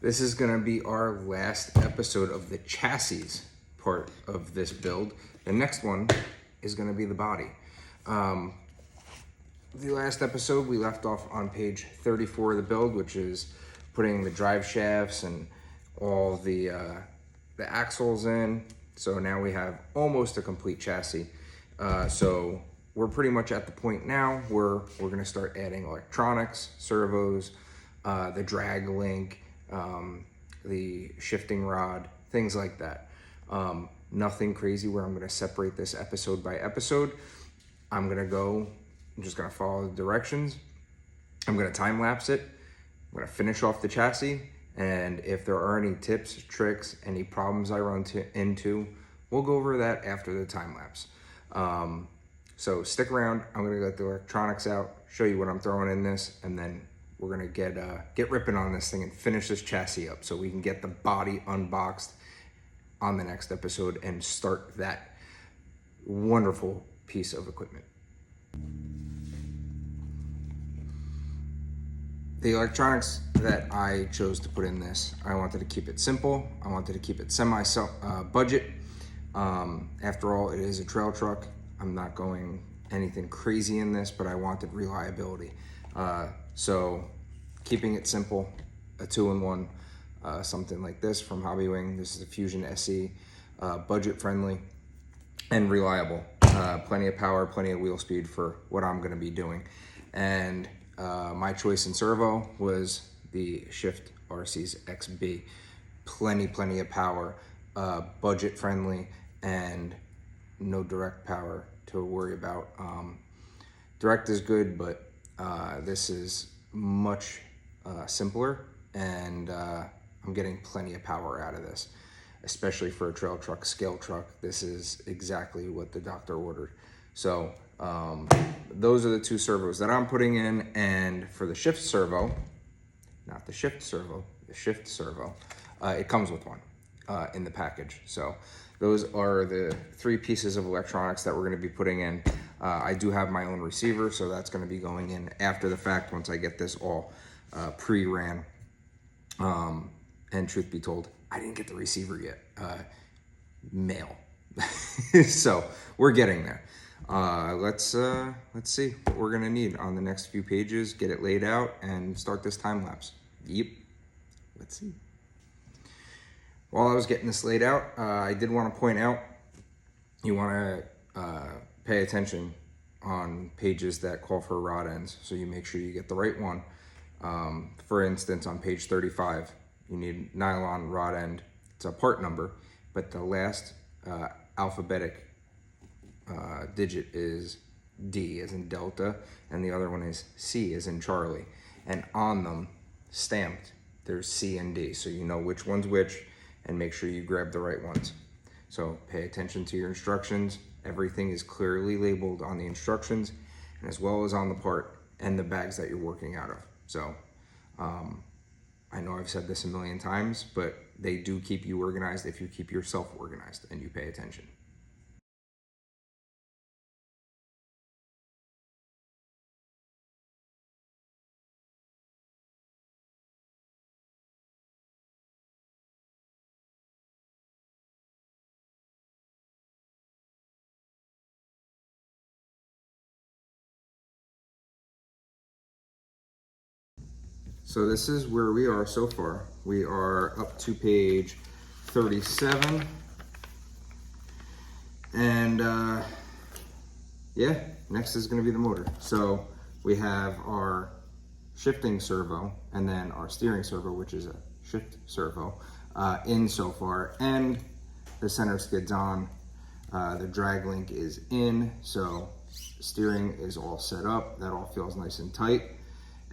This is gonna be our last episode of the chassis part of this build. The next one is gonna be the body. The last episode we left off on page 34 of the build, which is putting the drive shafts and all the axles in. So now we have almost a complete chassis. So we're pretty much at the point now where we're gonna start adding electronics, servos, the drag link, the shifting rod, things like that. Nothing crazy where I'm gonna separate this episode by episode. I'm just gonna follow the directions. I'm gonna time lapse it. I'm gonna finish off the chassis. And if there are any tips, tricks, any problems I run into, we'll go over that after the time lapse. So stick around. I'm gonna get the electronics out, show you what I'm throwing in this, and then we're gonna get ripping on this thing and finish this chassis up so we can get the body unboxed on the next episode and start that wonderful piece of equipment. The electronics that I chose to put in this, I wanted to keep it simple. I wanted to keep it budget. After all, it is a trail truck. I'm not going anything crazy in this, but I wanted reliability. So keeping it simple, a 2-in-1, something like this from Hobbywing. This is a Fusion SE, budget friendly and reliable. Plenty of power, plenty of wheel speed for what I'm gonna be doing. And my choice in servo was the Shift RC's XB. Plenty of power, budget friendly, and no direct power to worry about. Direct is good, but this is much simpler, and I'm getting plenty of power out of this, especially for a trail truck, scale truck. This is exactly what the doctor ordered. So those are the two servos that I'm putting in. And for the shift servo, not the shift servo, the shift servo, it comes with one in the package. So those are the 3 pieces of electronics that we're gonna be putting in. I do have my own receiver, so that's gonna be going in after the fact once I get this all pre-ran. And truth be told, I didn't get the receiver yet. Mail. So we're getting there. Let's see what we're gonna need on the next few pages, get it laid out, and start this time lapse. Yep, let's see. While I was getting this laid out, I did want to point out, you want to pay attention on pages that call for rod ends, so you make sure you get the right one. For instance, on page 35, you need nylon rod end. It's a part number, but the last alphabetic digit is D as in Delta, and the other one is C as in Charlie. And on them, stamped, there's C and D, so you know which one's which, and make sure you grab the right ones. So pay attention to your instructions. Everything is clearly labeled on the instructions, and as well as on the part and the bags that you're working out of. So I know I've said this a million times, but they do keep you organized if you keep yourself organized and you pay attention. So this is where we are so far. We are up to page 37. And yeah, next is gonna be the motor. So we have our shifting servo and then our steering servo, which is a shift servo, in so far. And the center skid's on. The drag link is in, so steering is all set up. That all feels nice and tight.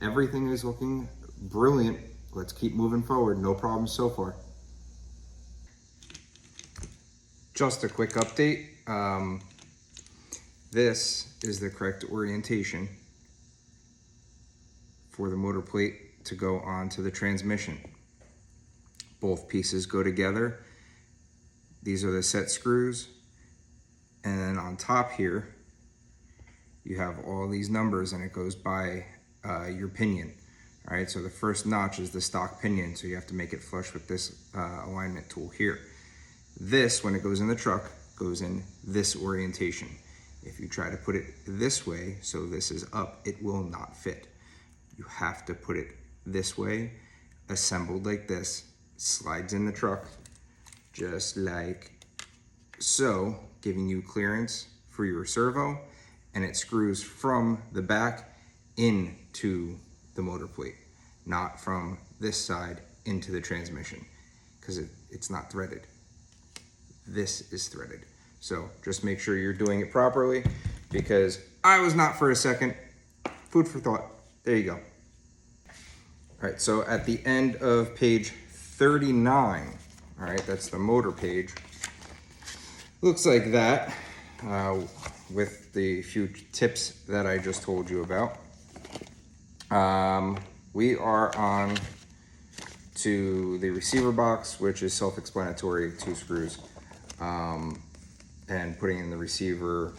Everything is looking brilliant. Let's keep moving forward. No problems so far. Just a quick update. This is the correct orientation for the motor plate to go onto the transmission. Both pieces go together. These are the set screws. And then on top here, you have all these numbers, and it goes by your pinion. All right, so the first notch is the stock pinion, so you have to make it flush with this alignment tool here. This, when it goes in the truck, goes in this orientation. If you try to put it this way, so this is up, it will not fit. You have to put it this way, assembled like this, slides in the truck, just like so, giving you clearance for your servo, and it screws from the back into the motor plate, not from this side into the transmission, because it's not threaded. This is threaded. So just make sure you're doing it properly, because I was not for a second. Food for thought. There you go. All right, so at the end of page 39, all right, that's the motor page. Looks like that, with the few tips that I just told you about. We are on to the receiver box, which is self-explanatory, 2 screws, and putting in the receiver,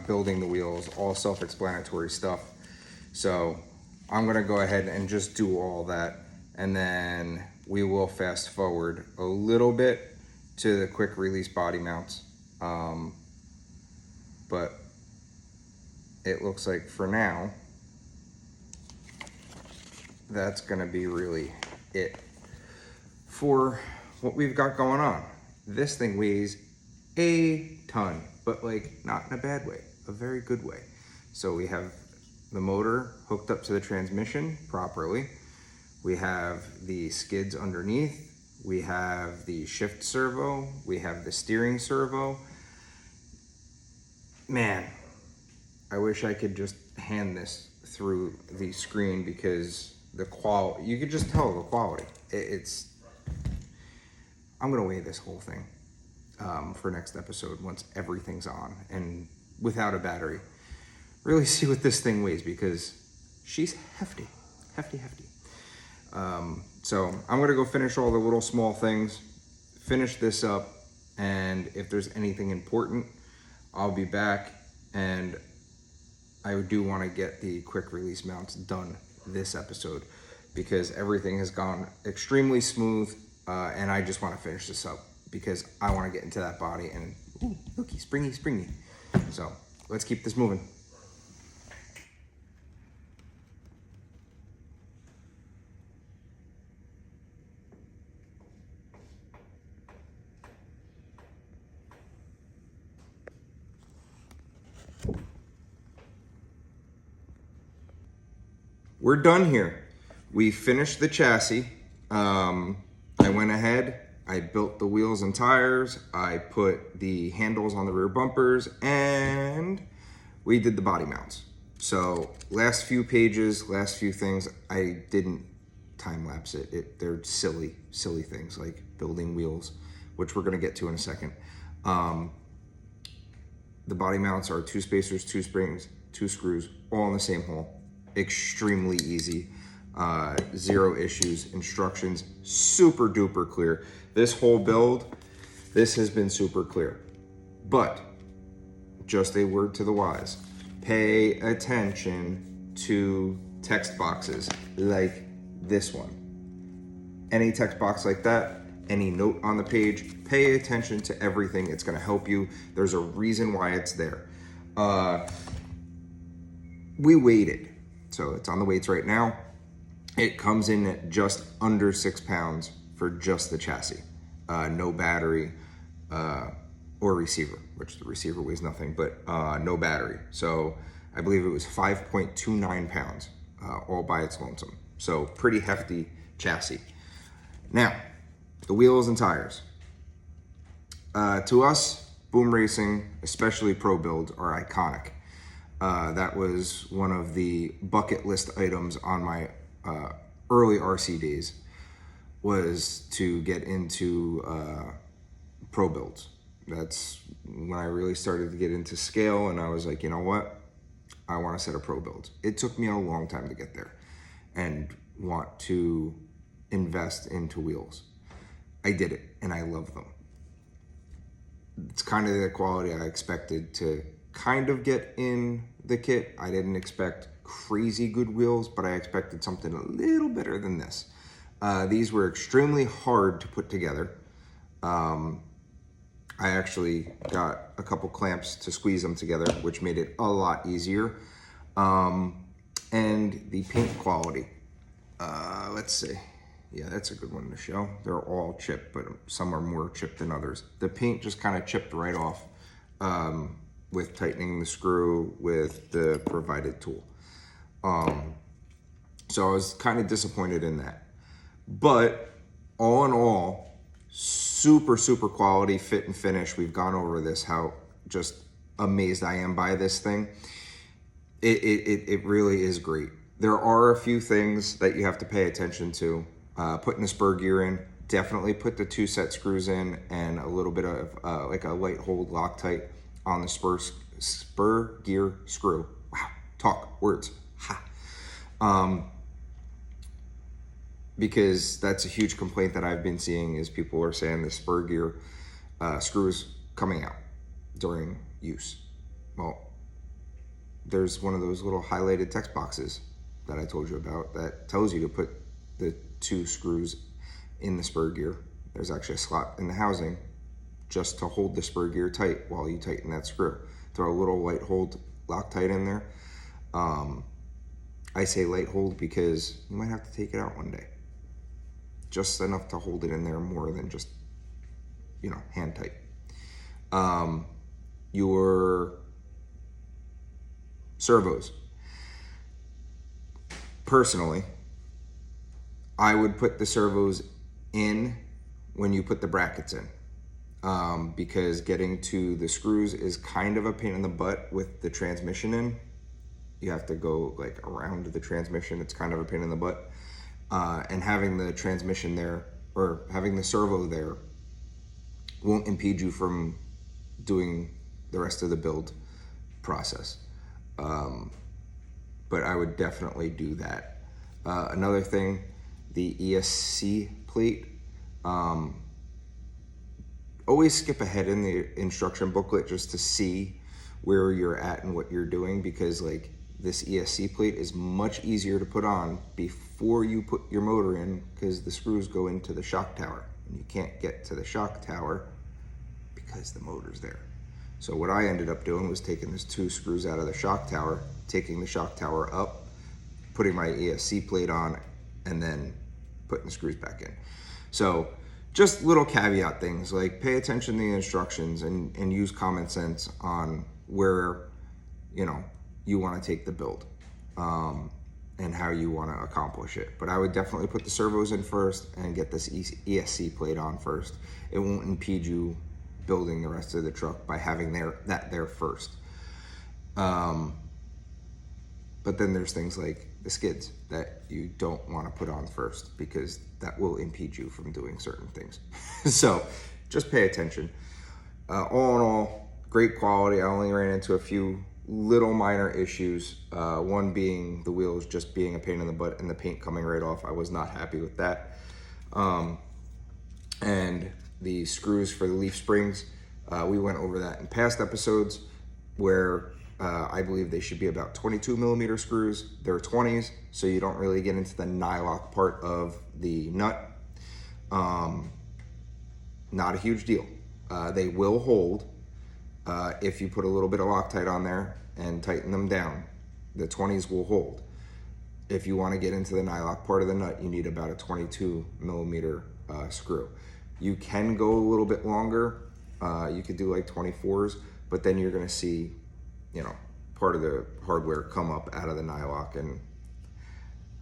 building the wheels, all self-explanatory stuff. So I'm gonna go ahead and just do all that, and then we will fast forward a little bit to the quick release body mounts. But it looks like for now, that's gonna be really it for what we've got going on. This thing weighs a ton, but like not in a bad way, a very good way. So we have the motor hooked up to the transmission properly. We have the skids underneath. We have the shift servo. We have the steering servo. Man, I wish I could just hand this through the screen, because the quality, you could just tell the quality. I'm gonna weigh this whole thing for next episode once everything's on and without a battery. Really see what this thing weighs, because she's hefty. So I'm gonna go finish all the little small things, finish this up, and if there's anything important, I'll be back. And I do want to get the quick release mounts done this episode, because everything has gone extremely smooth, and I just want to finish this up because I want to get into that body and ooh, looky, springy. So let's keep this moving. We're done here. We finished the chassis. I went ahead, I built the wheels and tires, I put the handles on the rear bumpers, and we did the body mounts. So last few pages, last few things, I didn't time lapse it. They're silly things like building wheels, which we're gonna get to in a second. The body mounts are 2 spacers, 2 springs, 2 screws, all in the same hole. Extremely easy, 0 issues. Instructions super duper clear. This whole build, this has been super clear. But just a word to the wise, pay attention to text boxes like this one. Any text box like that, any note on the page, pay attention to everything. It's gonna help you. There's a reason why it's there. We weighted. So it's on the weights right now. It comes in at just under 6 pounds for just the chassis. No battery or receiver, which the receiver weighs nothing, but no battery. So I believe it was 5.29 pounds all by its lonesome. So pretty hefty chassis. Now, the wheels and tires. To us, boom racing, especially pro builds, are iconic. That was one of the bucket list items on my early RC days, was to get into pro builds. That's when I really started to get into scale, and I was like, you know what? I want a set of pro builds. It took me a long time to get there and want to invest into wheels. I did it, and I love them. It's kind of the quality I expected to kind of get in the kit. I didn't expect crazy good wheels, but I expected something a little better than this. These were extremely hard to put together. I actually got a couple clamps to squeeze them together, which made it a lot easier. And the paint quality, let's see. Yeah, that's a good one to show. They're all chipped, but some are more chipped than others. The paint just kind of chipped right off with tightening the screw with the provided tool. So I was kind of disappointed in that. But all in all, super quality fit and finish. We've gone over this, how just amazed I am by this thing. It really is great. There are a few things that you have to pay attention to. Putting the spur gear in, definitely put the 2 set screws in and a little bit of like a light hold Loctite on the spur gear screw. Wow, talk words. Ha. Because that's a huge complaint that I've been seeing is people are saying the spur gear screws coming out during use. Well, there's one of those little highlighted text boxes that I told you about that tells you to put the 2 screws in the spur gear. There's actually a slot in the housing just to hold the spur gear tight while you tighten that screw. Throw a little light hold Loctite in there. I say light hold because you might have to take it out one day. Just enough to hold it in there, more than just, hand tight. Your servos. Personally, I would put the servos in when you put the brackets in, because getting to the screws is kind of a pain in the butt with the transmission in. You have to go like around the transmission. It's kind of a pain in the butt. And having the transmission there, or having the servo there, won't impede you from doing the rest of the build process. But I would definitely do that. Another thing, the ESC plate, always skip ahead in the instruction booklet just to see where you're at and what you're doing, because like this ESC plate is much easier to put on before you put your motor in, because the screws go into the shock tower and you can't get to the shock tower because the motor's there. So what I ended up doing was taking these 2 screws out of the shock tower, taking the shock tower up, putting my ESC plate on, and then putting the screws back in. So just little caveat things, like pay attention to the instructions and use common sense on where you want to take the build, and how you want to accomplish it. But I would definitely put the servos in first and get this ESC plate on first. It won't impede you building the rest of the truck by having that there first. But then there's things like the skids that you don't want to put on first, because that will impede you from doing certain things. So just pay attention. All in all, great quality. I only ran into a few little minor issues, one being the wheels just being a pain in the butt and the paint coming right off. I was not happy with that. And the screws for the leaf springs, we went over that in past episodes, where I believe they should be about 22 millimeter screws. They're 20s, so you don't really get into the nylock part of the nut. Not a huge deal. They will hold if you put a little bit of Loctite on there and tighten them down. The 20s will hold. If you want to get into the nylock part of the nut, you need about a 22 millimeter screw. You can go a little bit longer. You could do like 24s, but then you're going to see, part of the hardware come up out of the nylock, and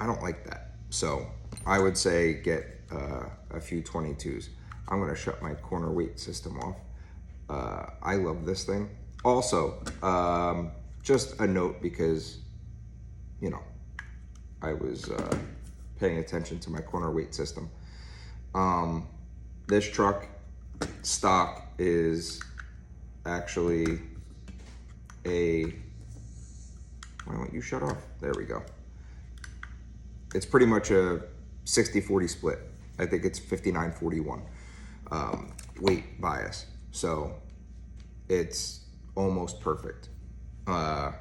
I don't like that. So I would say get a few 22s. I'm going to shut my corner weight system off. I love this thing. Also, just a note, because, I was paying attention to my corner weight system. This truck stock is actually why won't you shut off? There we go. It's pretty much a 60-40 split. I think it's 59-41 weight bias. So it's almost perfect. And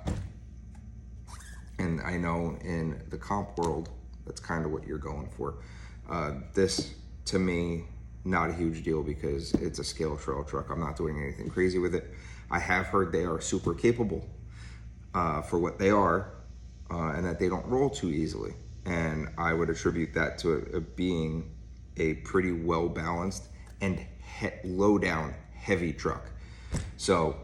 And I know in the comp world, that's kind of what you're going for. This, to me, not a huge deal because it's a scale trail truck. I'm not doing anything crazy with it. I have heard they are super capable for what they are, and that they don't roll too easily. And I would attribute that to it being a pretty well-balanced and low-down heavy truck. So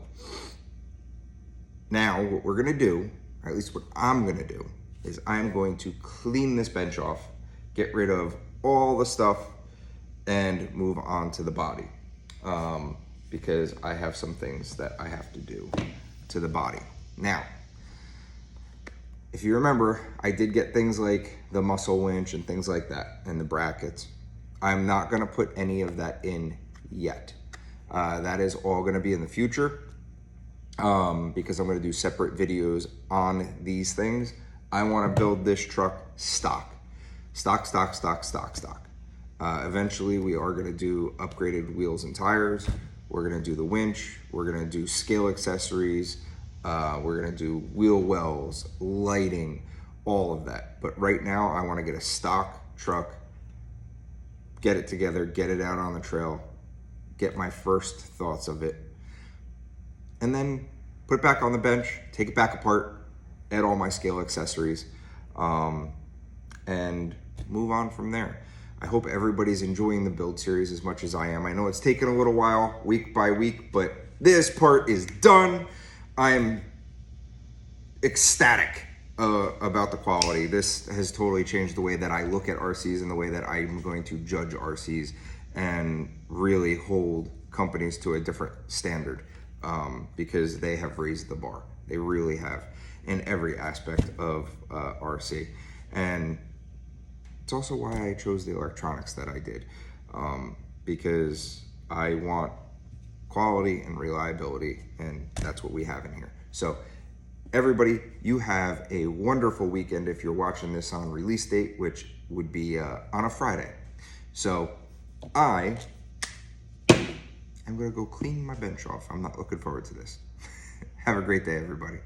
now what we're gonna do, or at least what I'm gonna do, is I'm going to clean this bench off, get rid of all the stuff, and move on to the body. Because I have some things that I have to do to the body. Now, if you remember, I did get things like the muscle winch and things like that, and the brackets. I'm not gonna put any of that in yet. That is all gonna be in the future, because I'm gonna do separate videos on these things. I wanna build this truck stock. Eventually we are gonna do upgraded wheels and tires. We're gonna do the winch. We're gonna do scale accessories. We're gonna do wheel wells, lighting, all of that. But right now I wanna get a stock truck, get it together, get it out on the trail, get my first thoughts of it, and then put it back on the bench, take it back apart, add all my scale accessories, and move on from there. I hope everybody's enjoying the build series as much as I am. I know it's taken a little while, week by week, but this part is done. I am ecstatic about the quality. This has totally changed the way that I look at RCs and the way that I'm going to judge RCs and really hold companies to a different standard, because they have raised the bar. They really have in every aspect of RC. And it's also why I chose the electronics that I did, because I want quality and reliability, and that's what we have in here. So everybody, you have a wonderful weekend if you're watching this on release date, which would be on a Friday. So I am gonna go clean my bench off. I'm not looking forward to this. Have a great day, everybody.